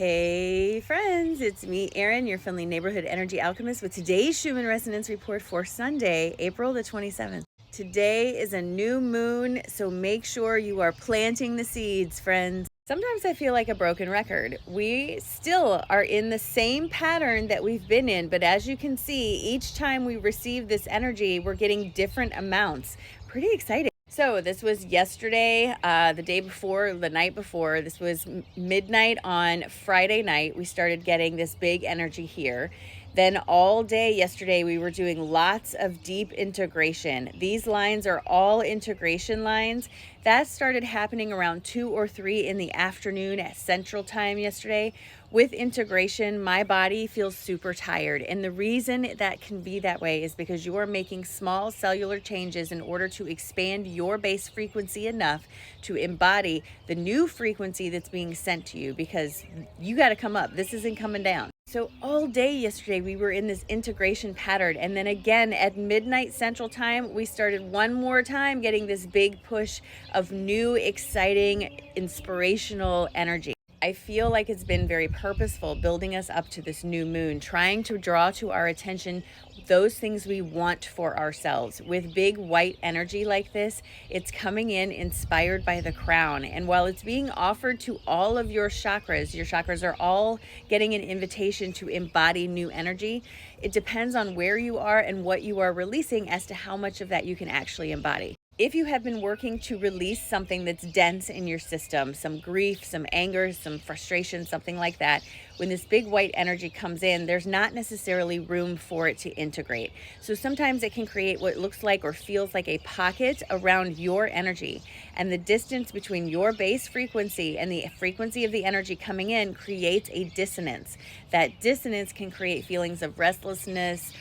Hey friends, it's me, Erin, your friendly neighborhood energy alchemist with today's Schumann Resonance Report for Sunday, April the 27th. Today is a new moon, so make sure you are planting the seeds, friends. Sometimes I feel like a broken record. We still are in the same pattern that we've been in, but as you can see, each time we receive this energy, we're getting different amounts. Pretty exciting. So this was yesterday, the day before, the night before. This was midnight on Friday night. We started getting this big energy here. Then all day yesterday, we were doing lots of deep integration. These lines are all integration lines. That started happening around 2 or 3 in the afternoon at Central Time yesterday. With integration, my body feels super tired. And the reason that can be that way is because you are making small cellular changes in order to expand your base frequency enough to embody the new frequency that's being sent to you, because you got to come up. This isn't coming down. So all day yesterday, we were in this integration pattern. And then again at midnight Central Time, we started one more time getting this big push of new, exciting, inspirational energy. I feel like it's been very purposeful building us up to this new moon, trying to draw to our attention those things we want for ourselves. With big white energy like this, it's coming in inspired by the crown. And while it's being offered to all of your chakras are all getting an invitation to embody new energy. It depends on where you are and what you are releasing as to how much of that you can actually embody. If you have been working to release something that's dense in your system, some grief, some anger, some frustration, something like that, when this big white energy comes in, there's not necessarily room for it to integrate. So sometimes it can create what looks like or feels like a pocket around your energy. And the distance between your base frequency and the frequency of the energy coming in creates a dissonance. That dissonance can create feelings of restlessness,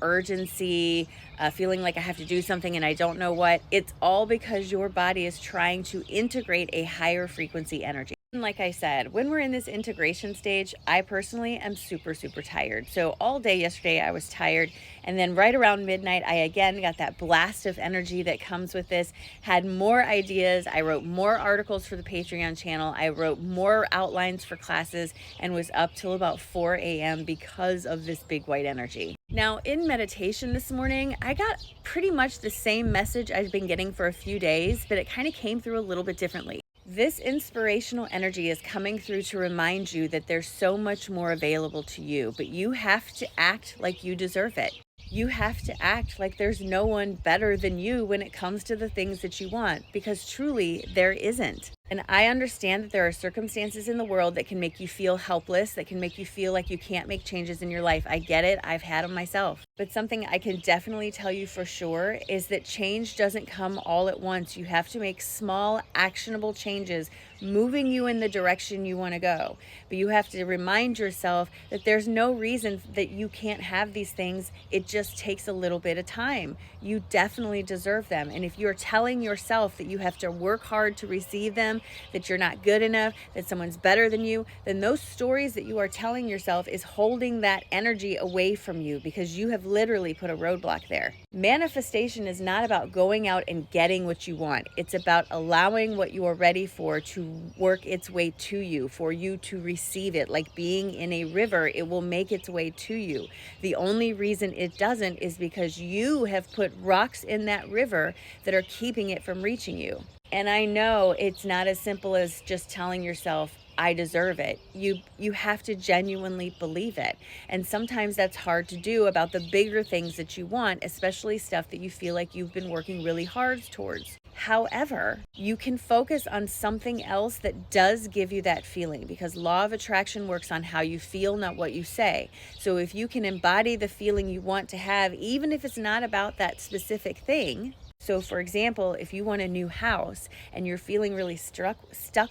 urgency, feeling like I have to do something and I don't know what. It's all because your body is trying to integrate a higher frequency energy. And like I said, when we're in this integration stage, I personally am super tired. So all day yesterday I was tired, and then right around midnight I again got that blast of energy that comes with this, had more ideas. I wrote more articles for the Patreon channel. I wrote more outlines for classes and was up till about 4 a.m. because of this big white energy. Now in meditation this morning, I got pretty much the same message I've been getting for a few days, but it kind of came through a little bit differently. This inspirational energy is coming through to remind you that there's so much more available to you, but you have to act like you deserve it. You have to act like there's no one better than you when it comes to the things that you want, because truly there isn't. And I understand that there are circumstances in the world that can make you feel helpless, that can make you feel like you can't make changes in your life. I get it. I've had them myself. But something I can definitely tell you for sure is that change doesn't come all at once. You have to make small, actionable changes moving you in the direction you want to go. But you have to remind yourself that there's no reason that you can't have these things. It just takes a little bit of time. You definitely deserve them. And if you're telling yourself that you have to work hard to receive them, that you're not good enough, that someone's better than you, then those stories that you are telling yourself is holding that energy away from you, because you have literally put a roadblock there. Manifestation is not about going out and getting what you want. It's about allowing what you are ready for to work its way to you, for you to receive it. Like being in a river, it will make its way to you. The only reason it doesn't is because you have put rocks in that river that are keeping it from reaching you. And I know it's not as simple as just telling yourself, I deserve it. You have to genuinely believe it. And sometimes that's hard to do about the bigger things that you want, especially stuff that you feel like you've been working really hard towards. However, you can focus on something else that does give you that feeling, because law of attraction works on how you feel, not what you say. So if you can embody the feeling you want to have, even if it's not about that specific thing. So for example, if you want a new house and you're feeling really stuck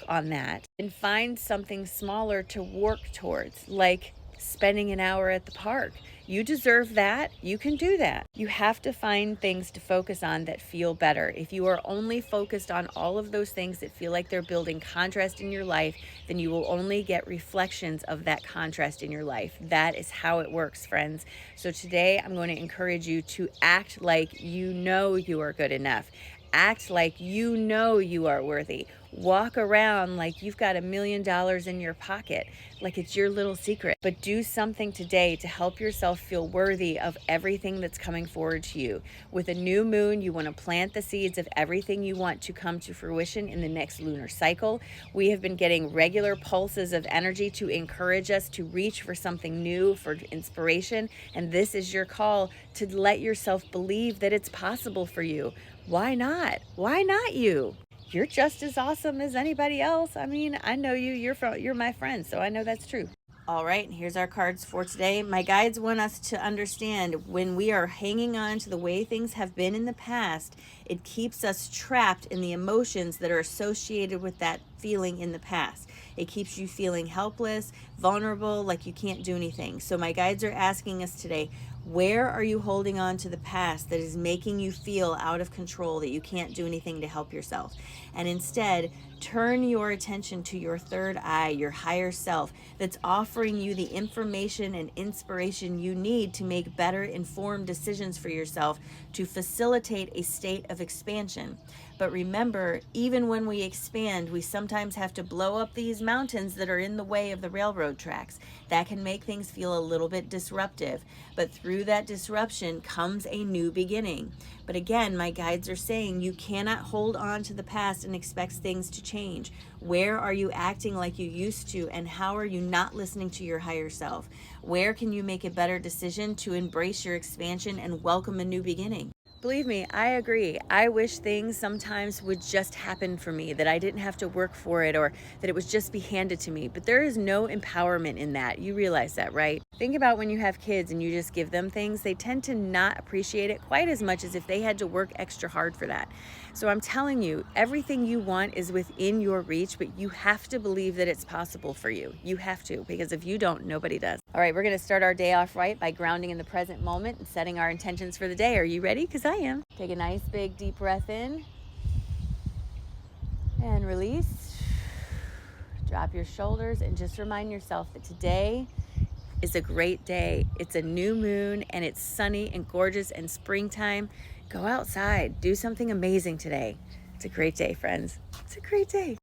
on that, then find something smaller to work towards, like spending an hour at the park. You deserve that. You can do that. You have to find things to focus on that feel better. If you are only focused on all of those things that feel like they're building contrast in your life, then you will only get reflections of that contrast in your life. That is how it works, friends. So today I'm going to encourage you to act like you know you are good enough. Act like you know you are worthy. walk around like you've got $1 million in your pocket, like it's your little secret. But do something today to help yourself feel worthy of everything that's coming forward to you. With a new moon, you want to plant the seeds of everything you want to come to fruition in the next lunar cycle. We have been getting regular pulses of energy to encourage us to reach for something new, for inspiration. And this is your call to let yourself believe that it's possible for you. Why not? Why not you? You're just as awesome as anybody else. I mean, I know you. You're my friend, so I know that's true. All right, here's our cards for today. My guides want us to understand when we are hanging on to the way things have been in the past, it keeps us trapped in the emotions that are associated with that feeling in the past. It keeps you feeling helpless, vulnerable, like you can't do anything. So my guides are asking us today, where are you holding on to the past that is making you feel out of control, that you can't do anything to help yourself? And instead, turn your attention to your third eye, your higher self, that's offering you the information and inspiration you need to make better informed decisions for yourself to facilitate a state of expansion. But remember, even when we expand, we sometimes have to blow up these mountains that are in the way of the railroad tracks. That can make things feel a little bit disruptive. But through that disruption comes a new beginning. But again, my guides are saying you cannot hold on to the past and expect things to change. Where are you acting like you used to, and how are you not listening to your higher self? Where can you make a better decision to embrace your expansion and welcome a new beginning? Believe me, I agree. I wish things sometimes would just happen for me, that I didn't have to work for it, or that it would just be handed to me. But there is no empowerment in that. You realize that, right? Think about when you have kids and you just give them things, they tend to not appreciate it quite as much as if they had to work extra hard for that. So I'm telling you, everything you want is within your reach, but you have to believe that it's possible for you. You have to, because if you don't, nobody does. All right, we're going to start our day off right by grounding in the present moment and setting our intentions for the day. Are you ready? Because I am. Take a nice big deep breath in and release. Drop your shoulders and just remind yourself that today is a great day. It's a new moon and it's sunny and gorgeous and springtime. Go outside, do something amazing today. It's a great day, friends. It's a great day.